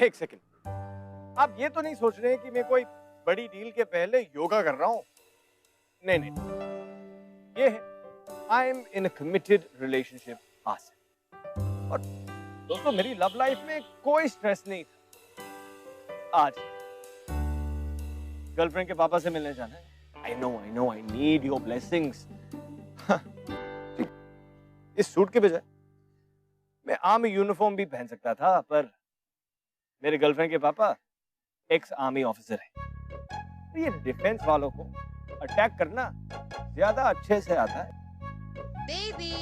एक सेकंड, आप ये तो नहीं सोच रहे कि मैं कोई बड़ी डील के पहले योगा कर रहा हूं? नहीं नहीं, ये है I am in a committed relationship Asif. और दोस्तों मेरी लव लाइफ में कोई स्ट्रेस नहीं था। आज गर्लफ्रेंड के पापा से मिलने जाना है। I know I need your blessings. इस सूट के बजाय मैं आर्मी यूनिफॉर्म भी पहन सकता था, पर मेरे गर्लफ्रेंड के पापा एक्स आर्मी ऑफिसर है। ये डिफेंस वालों को अटैक करना ज्यादा अच्छे से आता है। बेबी।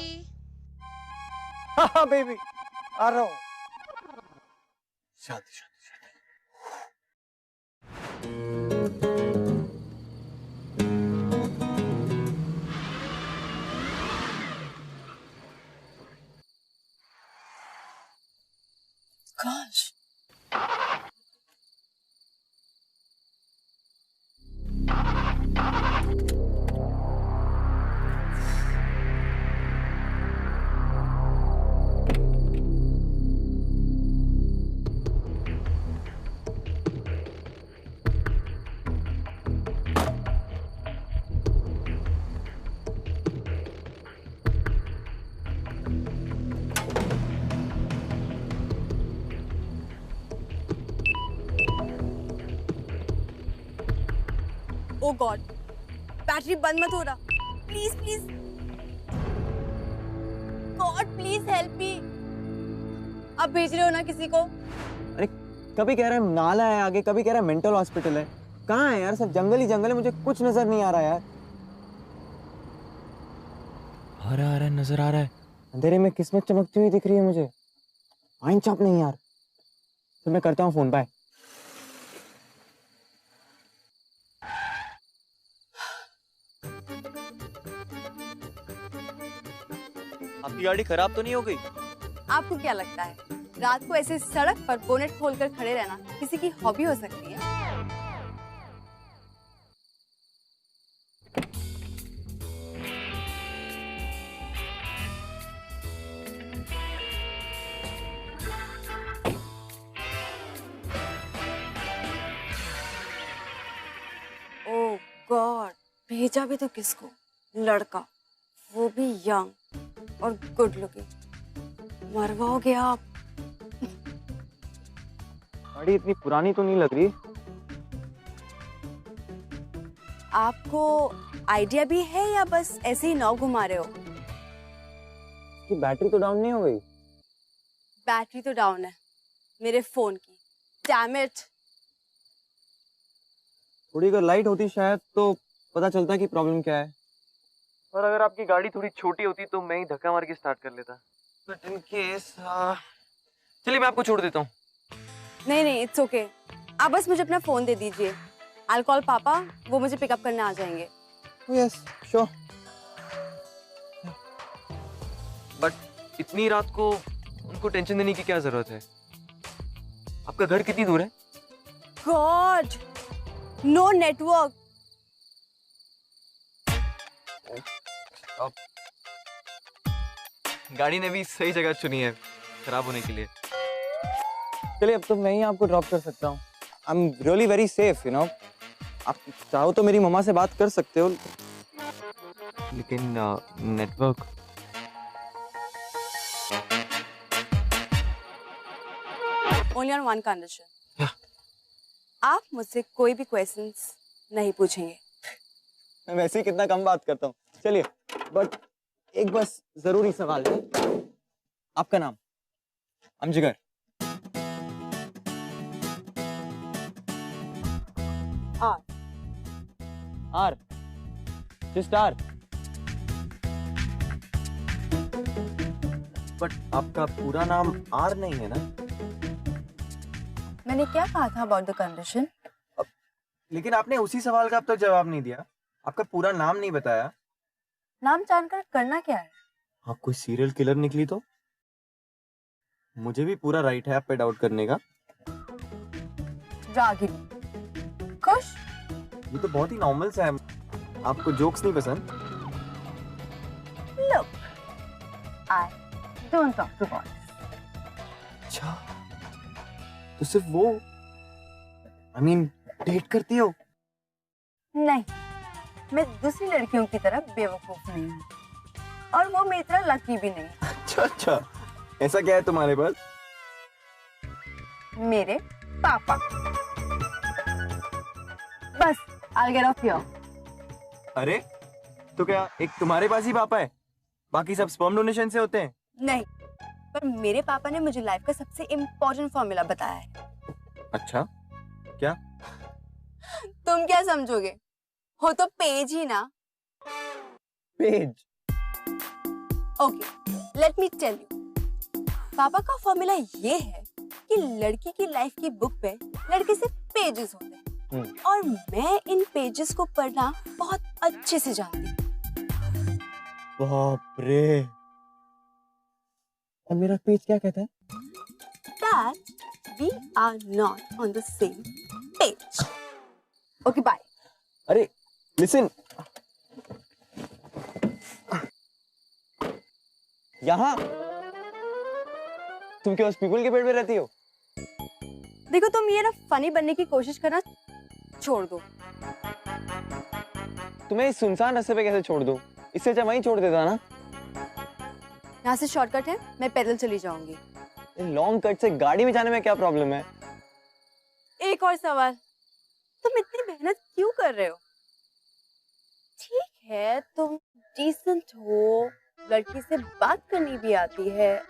हाँ बेबी, आ रहा हूँ। शादी शादी Gosh. ओ गॉड, बैटरी बंद मत हो रहा। Please please God please help me. आप भेज रहे हो ना किसी को? अरे कभी कह रहा है नाला है आगे, कभी कह रहा है मेंटल हॉस्पिटल है। कहाँ है यार? सब जंगल ही जंगल है, मुझे कुछ नजर नहीं आ रहा यार। आ रहा है, नजर आ रहा है। अंधेरे में किस्मत चमकती हुई दिख रही है मुझे। आइन चाप नहीं यार। तो मैं करता हूँ फोन, बाय। आपकी गाड़ी खराब तो नहीं हो गई? आपको क्या लगता है रात को ऐसे सड़क पर बोनेट खोलकर खड़े रहना किसी की हॉबी हो सकती है? ओह गॉड, भेजा भी तो किसको? लड़का, वो भी यंग और गुड लुकिंग। मरवाओगे आप। गाड़ी इतनी पुरानी तो नहीं लग रही। आपको आइडिया भी है या बस ऐसे ही नाव घुमा रहे हो? कि बैटरी तो डाउन नहीं हो गई? बैटरी तो डाउन है मेरे फोन की। Damn it. थोड़ी अगर लाइट होती शायद तो पता चलता कि प्रॉब्लम क्या है। और अगर आपकी गाड़ी थोड़ी छोटी होती तो मैं ही धक्का मार के स्टार्ट कर लेता। बट इन केस चलिए मैं आपको छोड़ देता हूँ। नहीं नहीं, इट्स ओके। आप बस मुझे अपना फोन दे दीजिए। आई कॉल पापा, वो मुझे पिकअप करने आ जाएंगे। Yes sure. बट इतनी रात को उनको टेंशन देने की क्या जरूरत है? आपका घर कितनी दूर है? God, no network. गाड़ी ने भी सही जगह चुनी है खराब होने के लिए। चलिए अब तो मैं ही आपको ड्रॉप कर सकता हूँ। I am really very safe, you know. आप चाहो तो मेरी मम्मा से बात कर सकते हो। लेकिन network. Only on one condition. आप मुझसे कोई भी क्वेश्चंस नहीं पूछेंगे। मैं वैसे ही कितना कम बात करता हूँ। चलिए, बट एक बस जरूरी सवाल है। आपका नाम? अमजगर। Are. Are? Just are? But आपका पूरा नाम आर नहीं है ना? मैंने क्या कहा था अबाउट द कंडीशन? लेकिन आपने उसी सवाल का अब तक जवाब नहीं दिया। आपका पूरा नाम नहीं बताया। नाम जानकर करना क्या है? आप कोई सीरियल किलर निकली तो? मुझे भी पूरा राइट है आप पे डाउट करने का। रागिनी। खुश? ये तो बहुत ही नॉर्मल सा है। आपको जोक्स नहीं पसंद? Look, I don't talk to boys. अच्छा, तो सिर्फ वो, I mean, डेट करती हो? नहीं, मैं दूसरी लड़कियों की तरह बेवकूफ नहीं हूँ और वो मेरी तरह लकी भी नहीं। अच्छा अच्छा, ऐसा क्या है तुम्हारे पास? मेरे पापा। बस, I'll get off here. अरे तो क्या एक तुम्हारे पास ही पापा है, बाकी सब स्पर्म डोनेशन से होते हैं? नहीं, पर मेरे पापा ने मुझे लाइफ का सबसे इम्पोर्टेंट फॉर्मूला बताया है। अच्छा, क्या? तुम क्या समझोगे? हो तो पेज ही ना। Page? Okay, let me tell you. पापा का फॉर्मूला ये है कि लड़की की लाइफ की बुक पे लड़के से पेजेस होते हैं और मैं इन पेजेस को पढ़ना बहुत अच्छे से जानती हूँ। बाप रे। और मेरा पेज क्या कहता है? That we are not on the same page. Okay, bye. अरे लिसन, यहाँ तुम क्या उस पीपल के पेड़ में रहती हो? देखो, तुम ये ना फनी बनने की कोशिश करना छोड़ दो। तुम्हें इस सुनसान रास्ते पे कैसे छोड़ दूं? इससे अच्छा वहीं छोड़ देता ना। यहाँ से शॉर्टकट है, मैं पैदल चली जाऊंगी। लॉन्ग कट से गाड़ी में जाने में क्या प्रॉब्लम है? एक और सवाल, तुम इतनी मेहनत क्यों कर रहे हो? ठीक है, तुम डिसेंट हो, लड़की से बात करनी भी आती है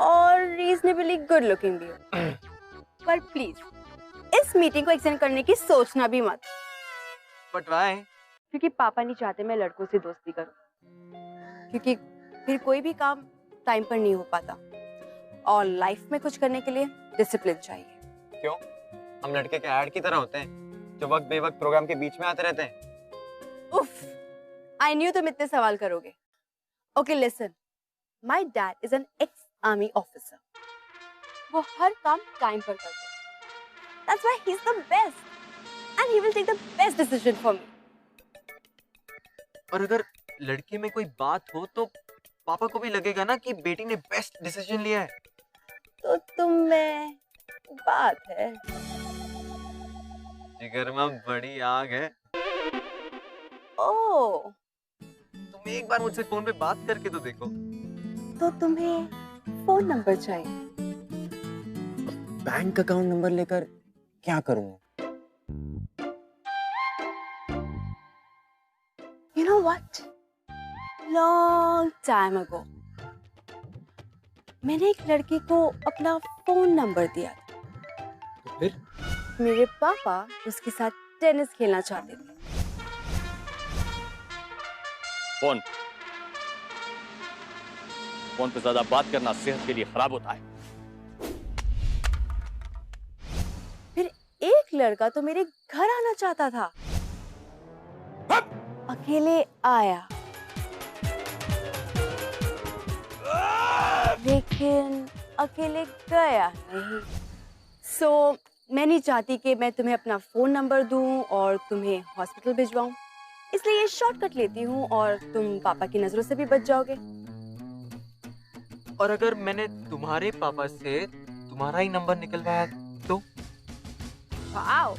और रीजनेबली गुड लुकिंग भी हो, पर प्लीज इस मीटिंग को एक्सटेंड करने की सोचना भी मत। But why? क्योंकि पापा नहीं चाहते मैं लड़कों से दोस्ती करूं, क्योंकि फिर कोई भी काम टाइम पर नहीं हो पाता और लाइफ में कुछ करने के लिए डिसिप्लिन चाहिए। क्यों? हम लड़के के ऐड की तरह होते हैं जो वक्त बेवक्त प्रोग्राम के बीच में आते रहते हैं। उफ, आई न्यू तुम इतने सवाल करोगे। Okay listen, my dad is an ex army officer. वो हर काम टाइम पर करते हैं। That's why he's the best and he will take the best decision for me. और अगर लड़के में कोई बात हो तो पापा को भी लगेगा ना कि बेटी ने बेस्ट डिसीजन लिया है। तो तुम में बात है। जिगर में बड़ी आग है। ओह, तुम एक बार मुझसे फोन पे बात करके तो देखो। तो तुम्हें फोन नंबर चाहिए? बैंक अकाउंट नंबर लेकर क्या करूंगा? You know what? Long time ago, मैंने एक लड़की को अपना फोन नंबर दिया था। तो फिर? मेरे पापा उसके साथ टेनिस खेलना चाहते थे। फोन पे ज्यादा बात करना सेहत के लिए खराब होता है। फिर एक लड़का तो मेरे घर आना चाहता था। अकेले आया, लेकिन अकेले गया नहीं। सो मैं नहीं चाहती कि मैं तुम्हें अपना फोन नंबर दूं और तुम्हें हॉस्पिटल भिजवाऊं, इसलिए ये शॉर्टकट लेती हूँ और तुम पापा की नजरों से भी बच जाओगे। और अगर मैंने तुम्हारे पापा से तुम्हारा ही नंबर निकलवाया तो? वाओ,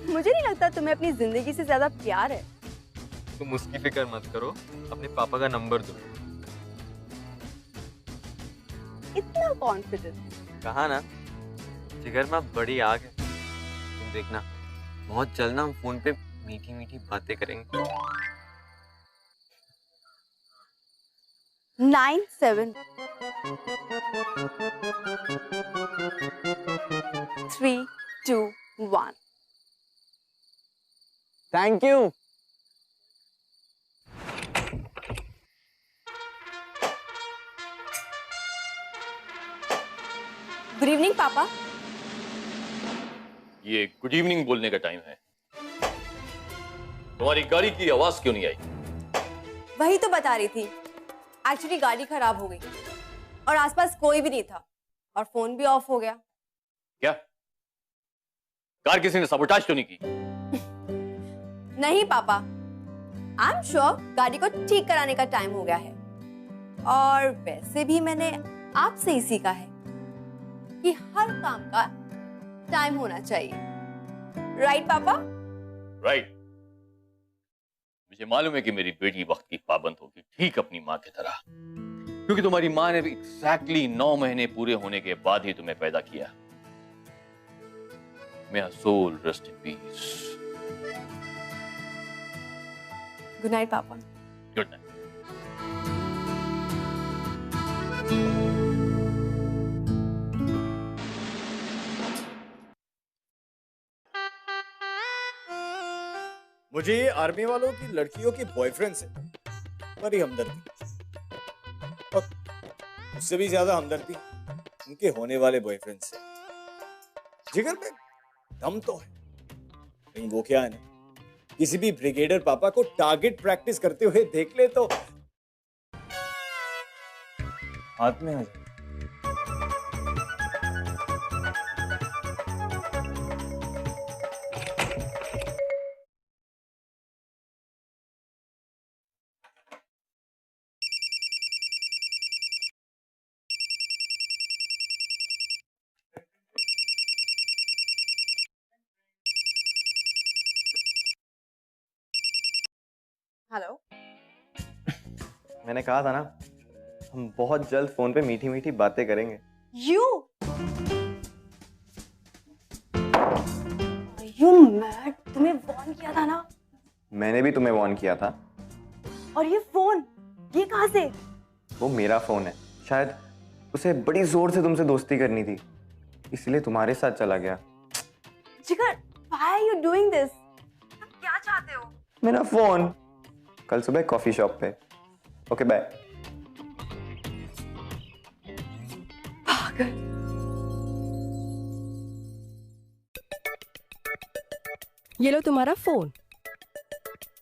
मुझे नहीं लगता तुम्हें अपनी जिंदगी से ज्यादा प्यार है। तुम उसकी फिक्र मत करो, अपने पापा का नंबर दो। इतना कॉन्फिडेंस? कहा ना, जिगर में बड़ी आग है। तुम देखना, बहुत जल्द ना हम फोन पे मीठी मीठी बातें करेंगे। 97 3 2 1। Thank you. गुड इवनिंग पापा। ये गुड इवनिंग बोलने का टाइम है। तुम्हारी गाड़ी की आवाज क्यों नहीं आई? वही तो बता रही थी, एक्चुअली गाड़ी खराब हो गई और आसपास कोई भी नहीं था और फोन भी ऑफ हो गया। क्या कार किसी ने सबोटाज तो नहीं की? नहीं पापा, आई एम श्योर गाड़ी को ठीक कराने का टाइम हो गया है। और वैसे भी मैंने आपसे ही सीखा है कि हर काम का टाइम होना चाहिए, राइट पापा? राइट। मुझे मालूम है कि मेरी बेटी वक्त की पाबंद होगी, ठीक अपनी माँ की तरह, क्योंकि तुम्हारी माँ ने एग्जैक्टली 9 महीने पूरे होने के बाद ही तुम्हें पैदा किया। May her soul rest in peace. Good night पापा। Good night. मुझे आर्मी वालों की लड़कियों के बॉयफ्रेंड से बड़ी हमदर्दी, और उससे भी ज्यादा हमदर्दी उनके होने वाले बॉयफ्रेंड से। जिगर में दम तो है, लेकिन वो क्या है ना, किसी भी ब्रिगेडर पापा को टारगेट प्रैक्टिस करते हुए देख ले तो हाथ में आ जाए। हेलो। मैंने कहा था ना, हम बहुत जल्द फोन पे मीठी मीठी बातें करेंगे। यू यू मैड, तुम्हें वार्न किया था ना। मैंने भी तुम्हें वार्न किया था। और ये फोन, ये कहाँ से? वो मेरा फोन है, शायद उसे बड़ी जोर से तुमसे दोस्ती करनी थी, इसलिए तुम्हारे साथ चला गया। जिगर, why are you doing this? तुम क्या चाहते हो? मेरा फोन कल सुबह कॉफी शॉप पे। Okay bye. पागल। ये लो तुम्हारा फोन।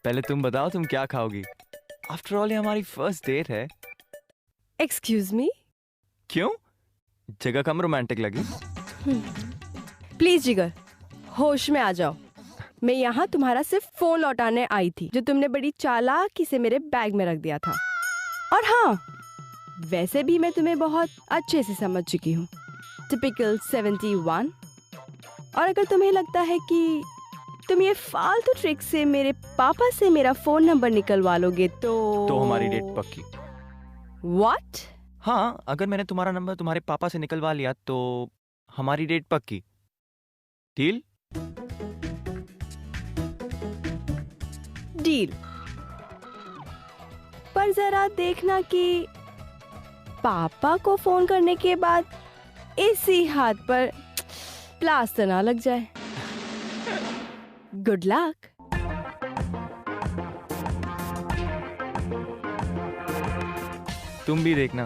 पहले तुम बताओ तुम क्या खाओगी? आफ्टर ऑल ये हमारी फर्स्ट डेट है। Excuse me. क्यों? जगह कम रोमांटिक लगी? प्लीज जिगर, होश में आ जाओ। मैं यहाँ तुम्हारा सिर्फ फोन लौटाने आई थी, जो तुमने बड़ी चालाकी से मेरे बैग में रख दिया था। और हाँ, वैसे भी मैं तुम्हें बहुत अच्छे से समझ चुकी हूँ। टिपिकल 71। और अगर तुम्हें लगता है कि तुम ये फालतू ट्रिक से मेरे पापा से मेरा फोन नंबर निकलवा लोगे तो हमारी डेट पक्की। व्हाट? हाँ, अगर मैंने तुम्हारा नंबर तुम्हारे पापा से निकलवा लिया तो हमारी डेट पक्की। डील? डील। पर जरा देखना कि पापा को फोन करने के बाद इसी हाथ पर प्लास्टर ना लग जाए। Good luck. तुम भी देखना,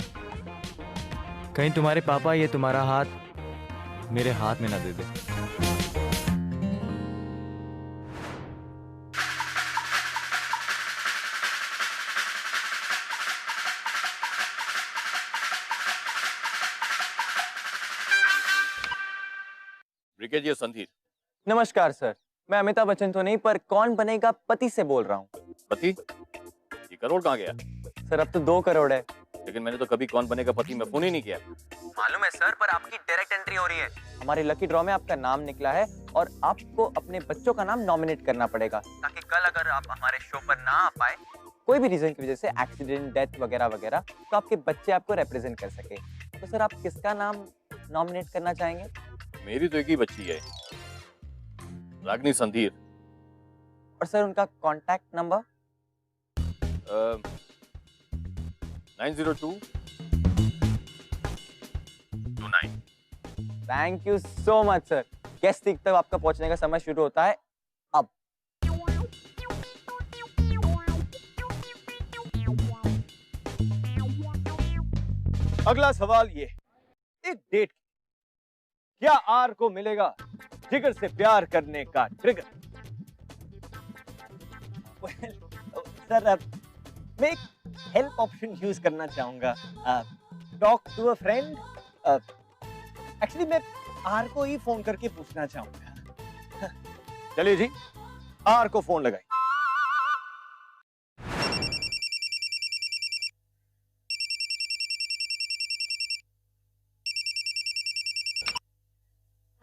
कहीं तुम्हारे पापा ये तुम्हारा हाथ मेरे हाथ में ना दे दे। ब्रिगेडियर संधीर। नमस्कार सर, मैं अमिताभ बच्चन तो नहीं, पर कौन बनेगा पति से बोल रहा हूँ। पति? ये करोड़ कहाँ गया? सर अब तो 2 करोड़ है। लेकिन मैंने तो कभी कौन बनेगा पति में फोन ही नहीं किया। मालूम है सर, पर आपकी डायरेक्ट एंट्री हो रही है। हमारे लकी ड्रॉ में आपका नाम निकला है और आपको अपने बच्चों का नाम नॉमिनेट करना पड़ेगा, ताकि कल अगर आप हमारे शो पर ना आ पाए, कोई भी रीजन की वजह से, एक्सीडेंट, डेथ वगैरह वगैरह, तो आपके बच्चे आपको रिप्रेजेंट कर सके। तो सर आप किसका नाम नॉमिनेट करना चाहेंगे? मेरी तो एक ही बच्ची है, रागनी संधीर। और सर उनका contact number? 90229। Thank you so much sir. Guest तक आपका पहुंचने का समय शुरू होता है अब। अगला सवाल ये, एक डेट क्या आर को मिलेगा जिगर से प्यार करने का ट्रिगर? सर मैं एक हेल्प ऑप्शन यूज करना चाहूंगा। Talk to a friend. Actually मैं आर को ही फोन करके पूछना चाहूंगा। चलिए जी, आर को फोन लगाइए।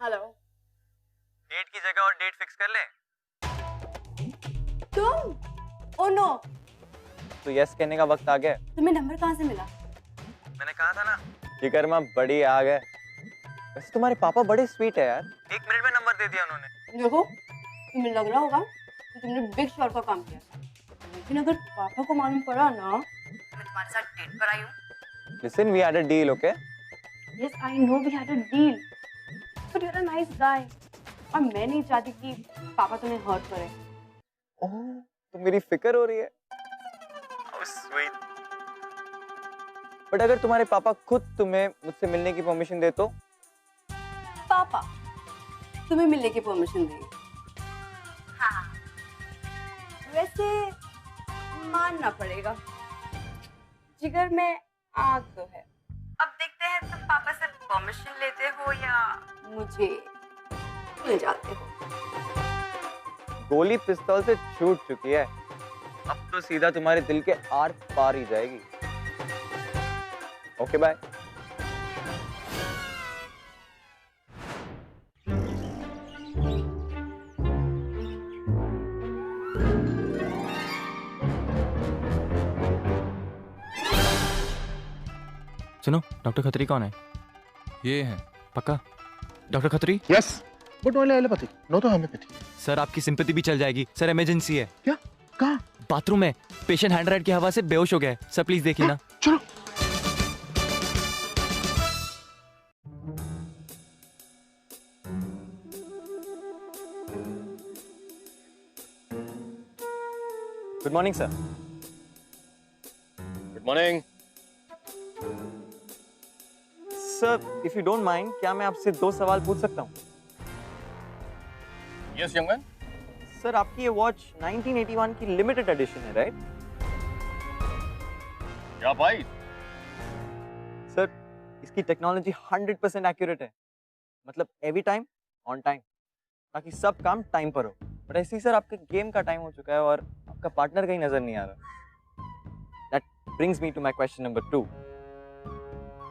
हेलो। नो। तो यस कहने का वक्त आ गया। तुम्हें नंबर कहाँ से मिला? मैंने कहा था ना। जिगर माँ बड़ी आ गए। वैसे तुम्हारे पापा बड़े स्वीट है यार। 1 मिनट में नंबर दे दिया उन्होंने। देखो, तुम्हें लग रहा होगा कि तुमने बिग शॉट का काम किया, लेकिन अगर पापा को मालूम पड़ा ना, मैं तुम्हारे साथ डेट पर आई हूँ। Listen, we had a deal, okay? Yes, I know we had a deal, but you're a nice guy. और मैं नहीं चाहती कि पापा तुम्हें हर्ट करे। ओह, तो मेरी फिक्र हो रही है। How sweet. बट अगर तुम्हारे पापा खुद तुम्हें मुझसे मिलने की परमिशन दे तो? पापा तुम्हें मिलने की परमिशन देंगे? हाँ, वैसे मानना पड़ेगा, जिगर में आग तो है। अब देखते हैं तुम पापा से परमिशन लेते हो या मुझे ले जाते हो। गोली पिस्तौल से छूट चुकी है, अब तो सीधा तुम्हारे दिल के आर पार ही जाएगी। Okay bye. सुनो, डॉक्टर खत्री कौन है? ये हैं। पक्का? Doctor Khatri? Yes, but only allopathy, no तो होम्योपैथी। सर आपकी सिंपैथी भी चल जाएगी। सर इमरजेंसी है। क्या? कहाँ? बाथरूम में पेशेंट हैंड राइड की हवा से बेहोश हो गया है। सर प्लीज देखिए ना। चलो। Good morning sir. Good morning. Sir if you don't mind, क्या मैं आपसे 2 सवाल पूछ सकता हूँ? Yes young man. सर आपकी ये वॉच 1981 की लिमिटेड एडिशन है, राइट? क्या भाई? सर इसकी टेक्नोलॉजी 100% एक्यूरेट है, मतलब एवरी टाइम ऑन टाइम, ताकि सब काम टाइम पर हो। बट ऐसे ही सर आपके गेम का टाइम हो चुका है और आपका पार्टनर कहीं नजर नहीं आ रहा। That brings me to my question number 2।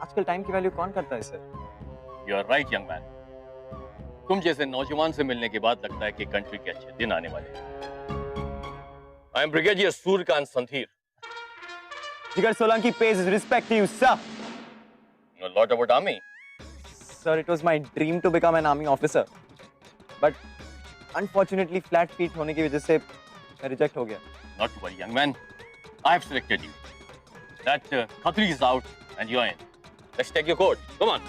आजकल टाइम की वैल्यू कौन करता है sir? You are right young man. तुम जैसे नौजवान से मिलने के बाद लगता है कि कंट्री के अच्छे दिन आने वाले हैं। I am brigadier Suryakant संथीर। जिगर Solanki pays his respect to you, sir. You know a lot about army. Sir, it was my dream to become an army officer, but unfortunately flat feet होने की वजह से मैं रिजेक्ट हो गया। Not to worry, young man. I have selected you. That Khatri is out and you are in. Let's take your coat. Come on.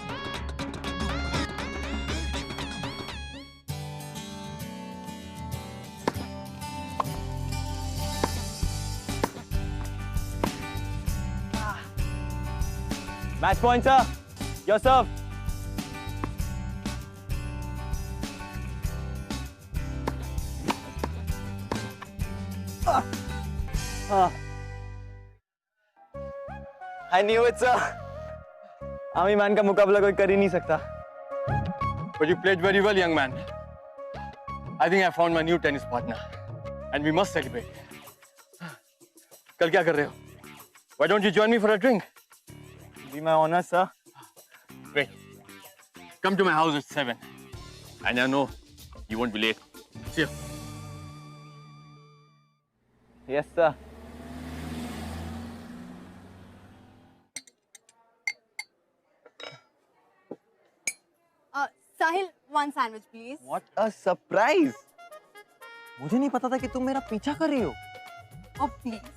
Match point, sir. Your serve. I knew it, sir. Army man का मुकाबला कोई कर ही नहीं सकता। But you played very well, young man. I think I found my new tennis partner, and we must celebrate. कल क्या कर रहे हो? Why don't you join me for a drink? Be my honor, sir. Great. Come to my house at 7, and I know you won't be late. See you. Yes, sir. Sahil, one sandwich please. What a surprise! मुझे नहीं पता था कि तुम मेरा पीछा कर रही हो। Oh please,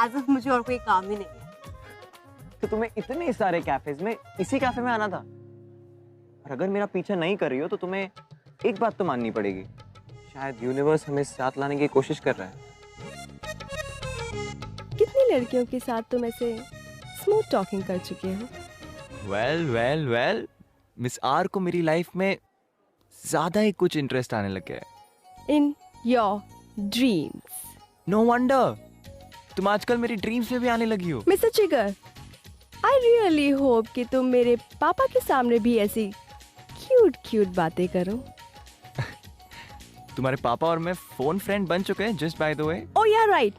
as if मुझे और कोई काम ही नहीं है। तो तुम्हें इतने सारे कैफेज में इसी कैफे में आना था। और अगर मेरा पीछा नहीं कर रही हो तो तुम्हें एक बात तो माननी पड़ेगी, शायद यूनिवर्स हमें साथ लाने की कोशिश कर रहा है। कितनी लड़कियों के साथ तुम ऐसे स्मूथ टॉकिंग कर चुके हो? वेल मिस आर को मेरी लाइफ में ज्यादा ही कुछ इंटरेस्ट आने लग गया है। In your dreams. No wonder, तुम आजकल मेरी ड्रीम्स में भी आने लगी हो। मिस्टर जिगर, आई रियली होप कि तुम मेरे पापा के सामने भी ऐसी क्यूट बातें करो। तुम्हारे पापा और मैं फोन फ्रेंड बन चुके हैं, जस्ट बाय द वे। ओ या राइट,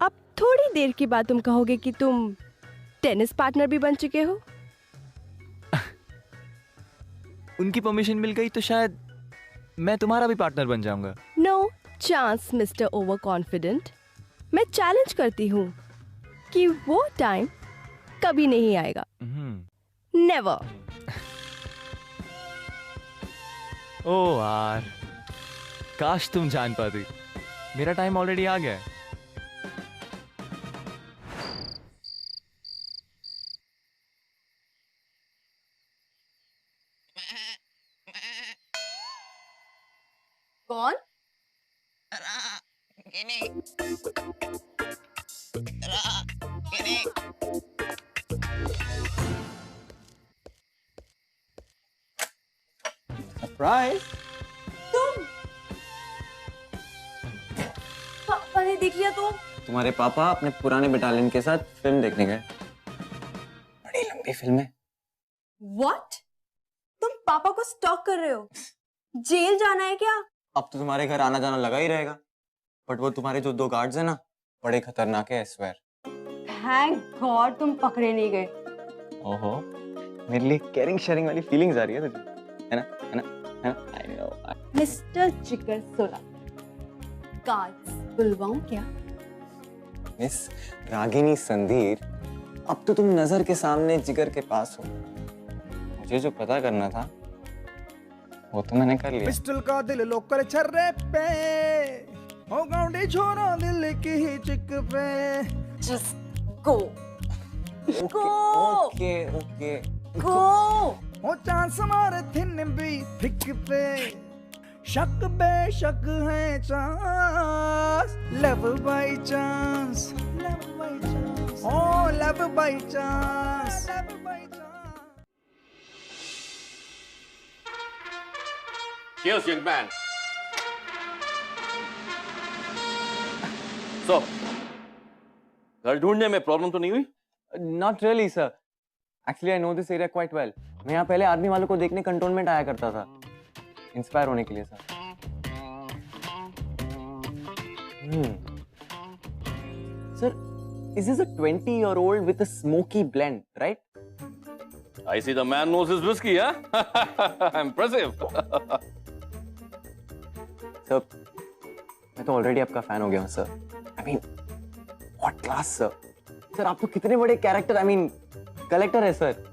अब थोड़ी देर के बाद तुम कहोगे कि तुम टेनिस पार्टनर भी बन चुके हो। उनकी परमिशन मिल गई तो शायद मैं तुम्हारा भी पार्टनर बन जाऊंगा। No chance mister over confident. मैं चैलेंज करती हूँ कि वो टाइम कभी नहीं आएगा। नेवर। ओ यार, काश तुम जान पाती, मेरा टाइम ऑलरेडी आ गया है। कौन? सरप्राइज। तुम? पापा ने देख लिया तो? तुम्हारे पापा अपने पुराने बटालियन के साथ फिल्म देखने गए। बड़ी लंबी फिल्म है। What? तुम पापा को स्टॉक कर रहे हो? जेल जाना है क्या? अब तो तुम्हारे घर आना जाना लगा ही रहेगा, बट वो तुम्हारे जो 2 गार्ड्स हैं ना, बड़े खतरनाक है, I swear। Thank God तुम पकड़े नहीं गए। ओहो, मेरे लिए केयरिंग शेयरिंग वाली फीलिंग्स आ रही है तुझे, है ना, है ना, है ना? I know। मिस्टर जिगर सोला, कार्ड्स बुलवाऊं क्या? मिस रागिनी संधीर, अब तो तुम नजर के सामने जिगर के पास हो। मुझे जो पता करना था वो तो मैंने कर लिया। पिस्टल का दिल लोकर छर्रे पे, हो गाउंडी छोरा दिल की ही चिक पे। Just go, go, okay okay go। हो चांस मारे थिन भी थिक पे, शक बेशक है chance, love by chance, love by chance, oh love by chance, love by chance. Cheers, young man. So, घर ढूंढने में प्रॉब्लम तो नहीं हुई? Not really sir, actually I know this area quite well. मैं यहाँ पहले आर्मी वालों को देखने कंटोनमेंट आया करता था, इंस्पायर होने के लिए sir. Sir, is this a 20-year-old with a smoky blend, right? I see the man knows his whiskey, huh? Impressive. Sir, मैं तो ऑलरेडी आपका फैन हो गया हूँ sir. I mean, what class sir. Sir, आप तो कितने बड़े कैरेक्टर, आई मीन कलेक्टर है सर।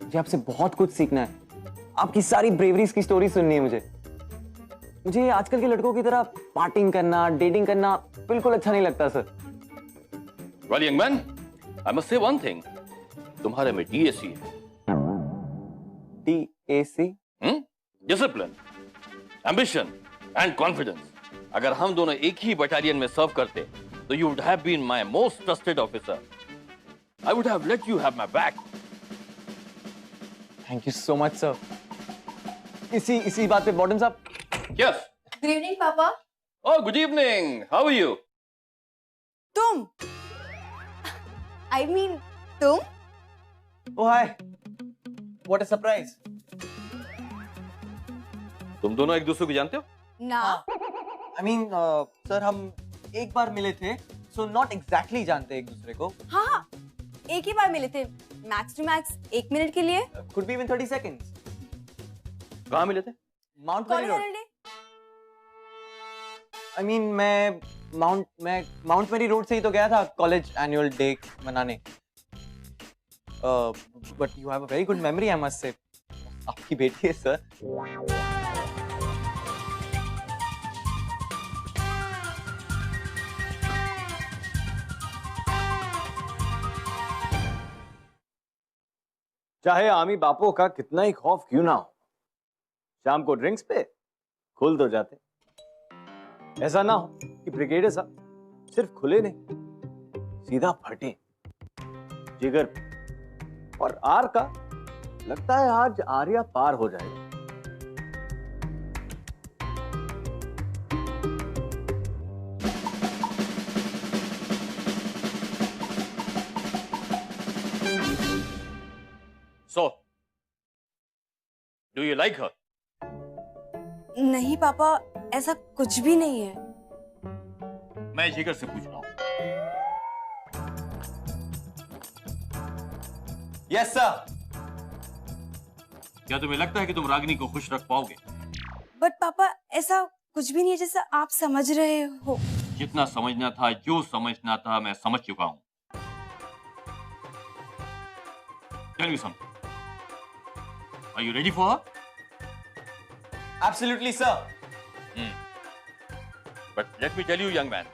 मुझे आपसे बहुत कुछ सीखना है। आपकी सारी ब्रेवरीज की स्टोरी सुननी है मुझे। मुझे आजकल के लड़कों की तरह पार्टिंग करना, डेटिंग करना बिल्कुल अच्छा नहीं लगता sir. Well, young man, I must say one thing. तुम्हारे में DAC है। DAC? Discipline, ambition and confidence. अगर हम दोनों एक ही बटालियन में सर्व करते, तो you would have been my most trusted officer. I would have let you have my back. Thank you so much, sir. इसी बात पे वार्डन साहब। Yes. Good evening, पापा। Oh, good evening. How are you? तुम? I mean, तुम? Oh hi. What a surprise. तुम दोनों एक दूसरे को जानते हो? ना। I mean, सर हम एक बार मिले थे, so not exactly जानते एक दूसरे को। हाँ, एक ही बार मिले थे, मैक्स टू मैक्स 1 मिनट के लिए। Could be even 30 seconds. कहाँ मिले थे? Mount Mary Road. Holiday? I mean, मैं माउंट मेरी रोड से ही तो गया था कॉलेज एनुअल डे मनाने। But you have a very good memory, I must say. आपकी बेटी है सर। चाहे आमी बापों का कितना ही खौफ क्यों ना हो, शाम को ड्रिंक्स पे खुल तो जाते। ऐसा ना हो कि ब्रिगेडियर साहब सिर्फ खुले नहीं, सीधा फटे जिगर पे। और आर का लगता है आज आर्या पार हो जाएगा। So, do you like her? नहीं पापा, ऐसा कुछ भी नहीं है। मैं जिगर से पूछ रहा हूँ। Yes sir. क्या तुम्हें लगता है कि तुम रागिनी को खुश रख पाओगे? बट पापा, ऐसा कुछ भी नहीं है जैसा आप समझ रहे हो। जितना समझना था, जो समझना था, मैं समझ चुका हूं। Tell me something. Are you ready for her? Absolutely, sir. But let me tell you, young man,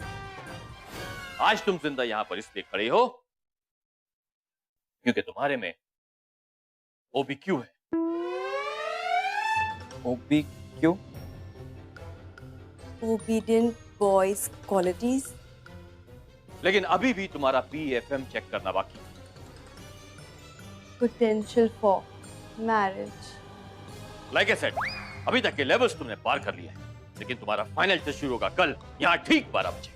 आज तुम जिंदा यहां पर इसलिए खड़े हो क्योंकि तुम्हारे में OBQ है। OBQ? Obedient boys qualities. लेकिन अभी भी तुम्हारा PFM चेक करना बाकी है। Potential for marriage. Like I said, अभी तक के लेवल्स तुमने पार कर लिए हैं, लेकिन तुम्हारा फाइनल टेस्ट शुरू होगा कल यहां ठीक 12 बजे।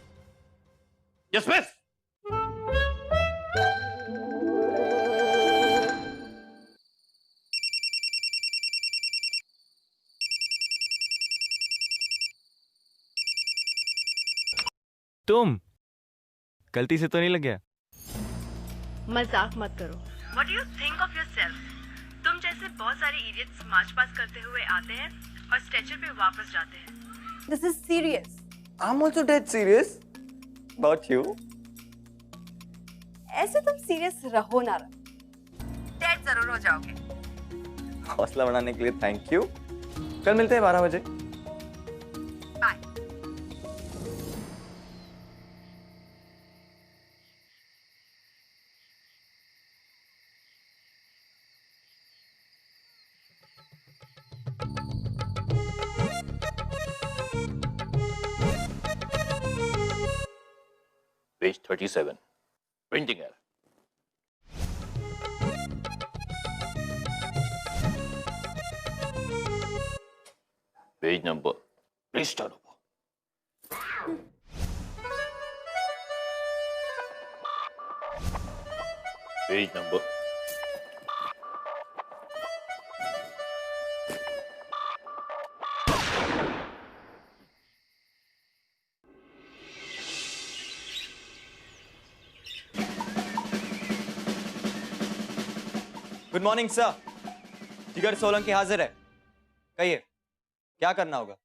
Yes miss. तुम गलती से तो नहीं लग गया? मजाक मत करो। What do you think of yourself? तुम जैसे बहुत सारे इडियट्स मार्च पास करते हुए आते हैं और स्ट्रेचर पे वापस जाते हैं। This is serious. I'm also dead serious about you. ऐसे तुम सीरियस रहो ना डेड जरूर हो जाओगे। हौसला बढ़ाने के लिए थैंक यू। कल मिलते हैं 12 बजे। Bye. Page 37. Printing error. Page number. Please start over. Page number. Good morning sir. जिगर सोलंकी हाजिर है, कहिए क्या करना होगा?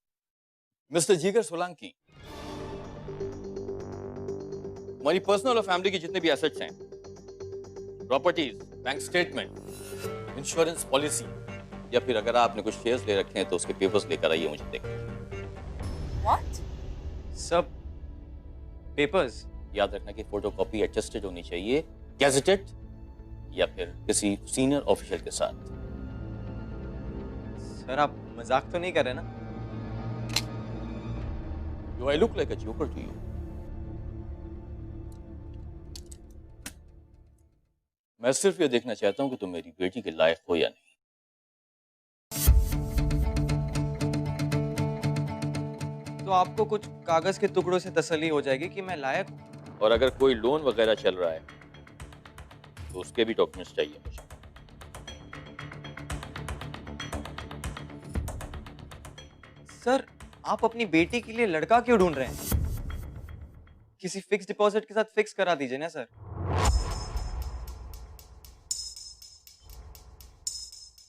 मिस्टर जिगर सोलंकी, हमारी पर्सनल और फैमिली के जितने भी एसेट्स हैं, properties, bank statement, insurance policy, या फिर अगर आपने कुछ शेयर्स ले रखे हैं तो उसके पेपर्स लेकर आइए, मुझे देखना। What? सब पेपर्स? याद रखना कि फोटोकॉपी एडजस्टेड होनी चाहिए, गैजेटेड या फिर किसी सीनियर ऑफिशियल के साथ। सर आप मजाक तो नहीं कर रहे ना? Do I look like a joker to you? मैं सिर्फ ये देखना चाहता हूं कि तुम मेरी बेटी के लायक हो या नहीं। तो आपको कुछ कागज के टुकड़ों से तसल्ली हो जाएगी कि मैं लायक हूं। और अगर कोई लोन वगैरह चल रहा है तो उसके भी डॉक्यूमेंट्स चाहिए मुझे। सर आप अपनी बेटी के लिए लड़का क्यों ढूंढ रहे हैं? किसी फिक्स डिपॉजिट के साथ फिक्स करा दीजिए ना sir.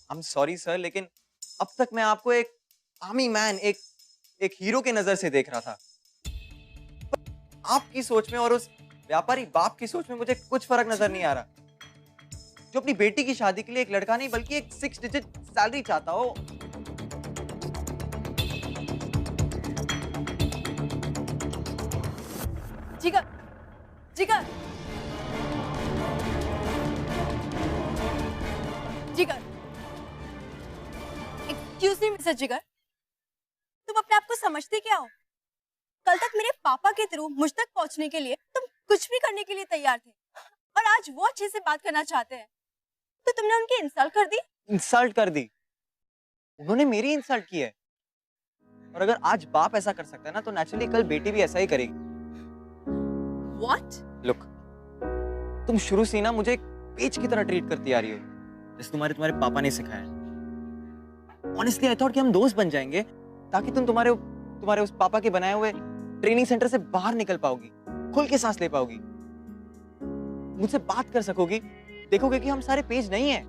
I am sorry sir, लेकिन अब तक मैं आपको एक आर्मी मैन, एक हीरो के नजर से देख रहा था। आपकी सोच में और उस व्यापारी बाप की सोच में मुझे कुछ फर्क नजर नहीं आ रहा, जो अपनी बेटी की शादी के लिए एक लड़का नहीं बल्कि एक 6 डिजिट सैलरी चाहता हो। जिगर, जिगर, जिगर, एक्सक्यूज मी मिस्टर जिगर, तुम अपने आप को समझते क्या हो? कल तक मेरे पापा के थ्रू मुझ तक पहुंचने के लिए तुम कुछ भी करने के लिए तैयार थे, और आज वो अच्छे से बात करना चाहते हैं तो तुमने उनकी इंसल्ट कर दी। इंसल्ट कर दी? उन्होंने मेरी इंसल्ट की है, और अगर आज बाप ऐसा कर सकता है ना तो नेचुरली कल बेटी भी ऐसा ही करेगी। What? लुक, तुम शुरू से ना मुझे एक पेज की तरह ट्रीट करती आ रही हो, जैसे तुम्हारे पापा ने सिखाया। ऑनेस्टली आई थॉट कि हम दोस्त बन जाएंगे ताकि तुम तुम्हारे उस पापा के बनाए हुए ट्रेनिंग सेंटर से बाहर निकल पाओगी, खुल के सांस ले पाओगी, मुझसे बात कर सकोगी, देखोगे कि हम सारे पेज नहीं है।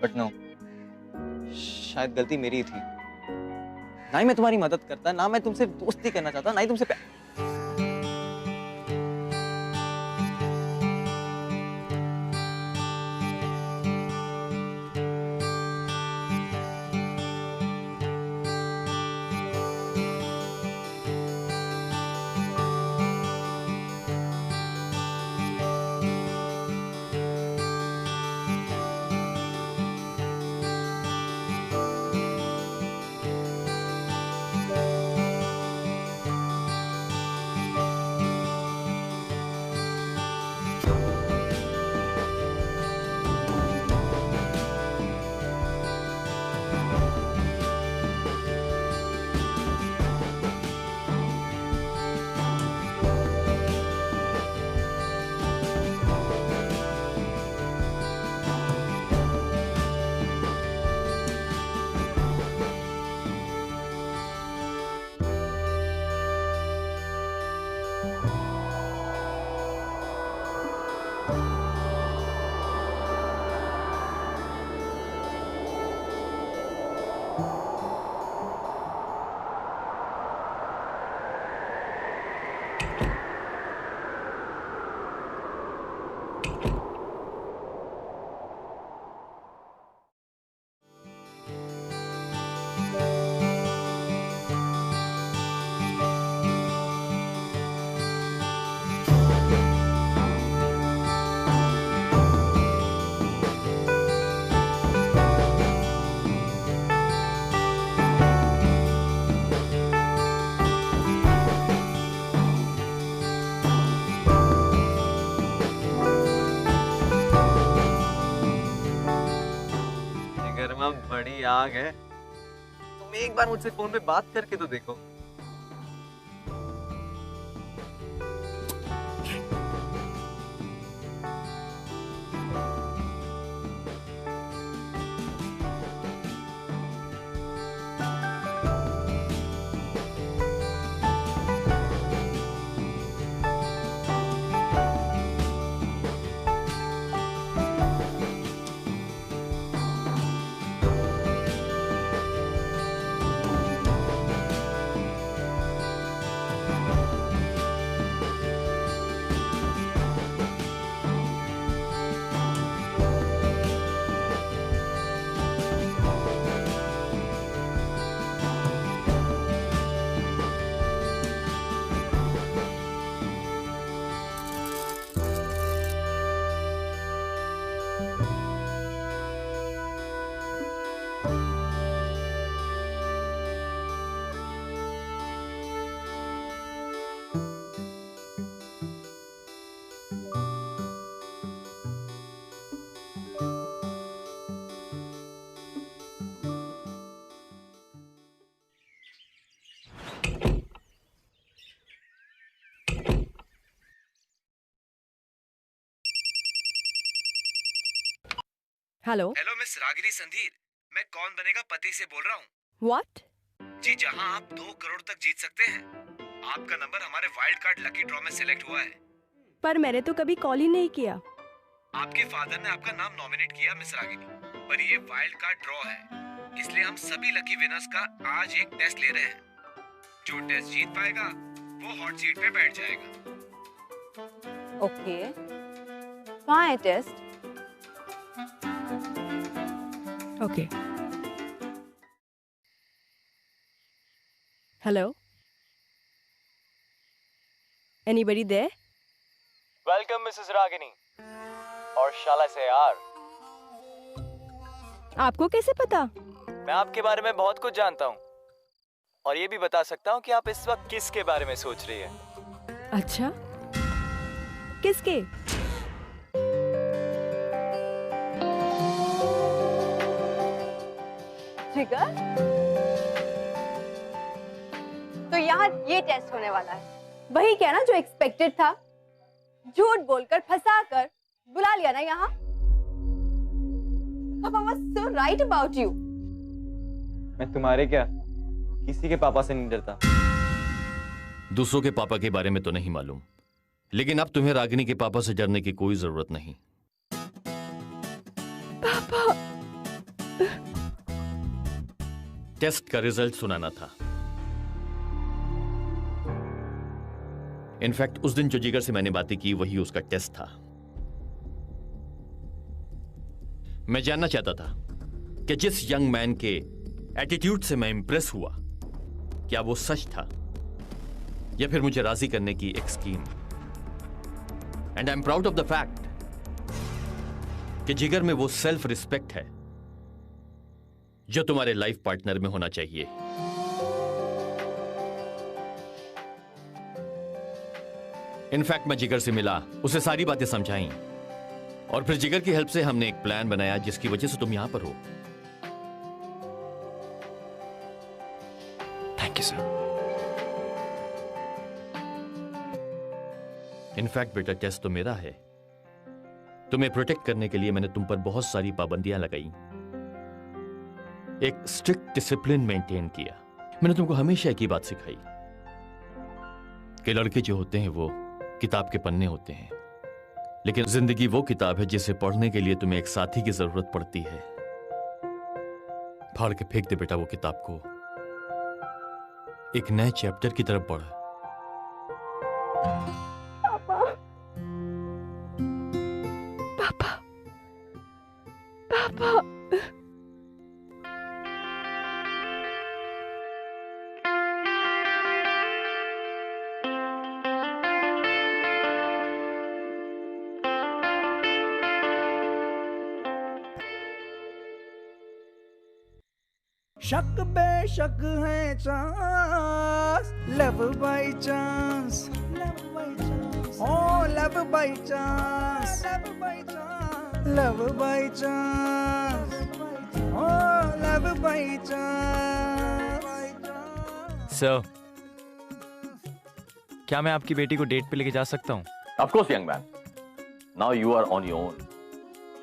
बट नो, शायद गलती मेरी थी। ना ही मैं तुम्हारी मदद करता, ना मैं तुमसे दोस्ती करना चाहता, ना ही तुमसे बड़ी आग है। तुम एक बार मुझसे फोन पे बात करके तो देखो। Hello hello miss Ragini Sandhir, मैं कौन बनेगा पति से बोल रहा हूँ। व्हाट? जी, जहाँ आप 2 करोड़ तक जीत सकते हैं। आपका नंबर हमारे वाइल्ड कार्ड लकी ड्रॉ में सिलेक्ट हुआ है। पर मैंने तो कभी कॉल ही नहीं किया। आपके फादर ने आपका नाम नॉमिनेट किया मिस रागिनी, पर ये वाइल्ड कार्ड ड्रॉ है, इसलिए हम सभी लकी विनर्स का आज एक टेस्ट ले रहे हैं। जो टेस्ट जीत पाएगा वो हॉट सीट पे बैठ जाएगा। ओके, कहाँ है test? Okay. Hello, anybody there? Welcome missus Ragini, और shall I say यार, आपको कैसे पता? मैं आपके बारे में बहुत कुछ जानता हूँ, और ये भी बता सकता हूँ कि आप इस वक्त किसके बारे में सोच रही है। अच्छा, किसके? जिगर? तो यहाँ ये टेस्ट होने वाला है, वही क्या ना जो एक्सपेक्टेड था। झूठ बोलकर फंसाकर बुला लिया ना यहाँ। पापा was so right about you. मैं तुम्हारे क्या, किसी के पापा से नहीं डरता। दूसरों के पापा के बारे में तो नहीं मालूम, लेकिन अब तुम्हें रागिनी के पापा से डरने की कोई जरूरत नहीं। पापा। टेस्ट का रिजल्ट सुनाना था। इनफैक्ट उस दिन जो जिगर से मैंने बातें की वही उसका टेस्ट था। मैं जानना चाहता था कि जिस यंग मैन के एटीट्यूड से मैं इंप्रेस हुआ, क्या वो सच था या फिर मुझे राजी करने की एक scheme. And I am proud of the fact कि जिगर में वो सेल्फ रिस्पेक्ट है जो तुम्हारे लाइफ पार्टनर में होना चाहिए। इनफैक्ट मैं जिगर से मिला, उसे सारी बातें समझाई और फिर जिगर की हेल्प से हमने एक प्लान बनाया जिसकी वजह से तुम यहां पर हो। Thank you sir. इनफैक्ट बेटा, टेस्ट तो मेरा है। तुम्हें प्रोटेक्ट करने के लिए मैंने तुम पर बहुत सारी पाबंदियां लगाई, एक स्ट्रिक्ट डिसिप्लिन मेंटेन किया। मैंने तुमको हमेशा एक ही बात सिखाई कि लड़के जो होते हैं वो किताब के पन्ने होते हैं, लेकिन जिंदगी वो किताब है जिसे पढ़ने के लिए तुम्हें एक साथी की जरूरत पड़ती है। फाड़ के फेंक दे बेटा वो किताब को, एक नए चैप्टर की तरफ बढ़। पापा, पापा, शक बेशक है chance, love by chance, oh love by chance, love by chance, oh love by chance. Sir, क्या मैं आपकी बेटी को डेट पे लेके जा सकता हूँ? Of course, young man. Now you are on your own.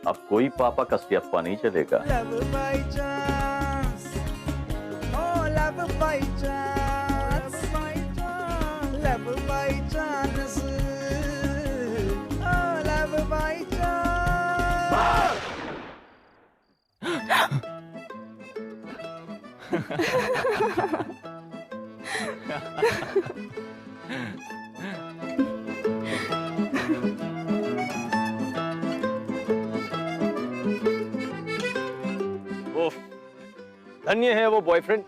अब कोई पापा का सियाप्पा नहीं चलेगा। Love by chance, oh love by chance, love by chance, oh love by chance. धन्य है वो बॉयफ्रेंड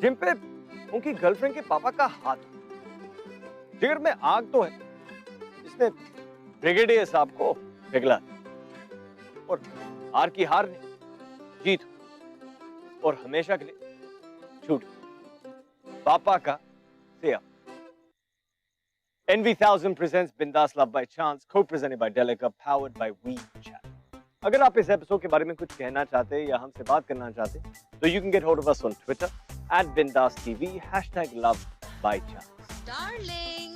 जिन पे उनकी गर्लफ्रेंड के पापा का हाथ हो। जिगर में आग तो है, इसने ब्रिगेडियर साहब को पिघला और हार की हार नहीं, जीत और हमेशा के लिए छूट पापा का सेया। NV1000 presents Bindas Love by Chance, co-presented by Delica, powered by WeChat. अगर आप इस एपिसोड के बारे में कुछ कहना चाहते हैं या हमसे बात करना चाहते हैं तो you can get hold of us on Twitter @BindasTV #LoveByChance. Darling.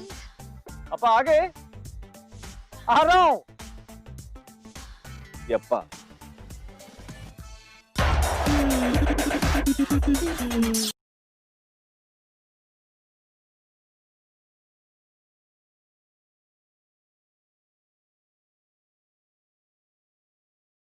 अपा आ गए? आ रहा हूं। ये अपा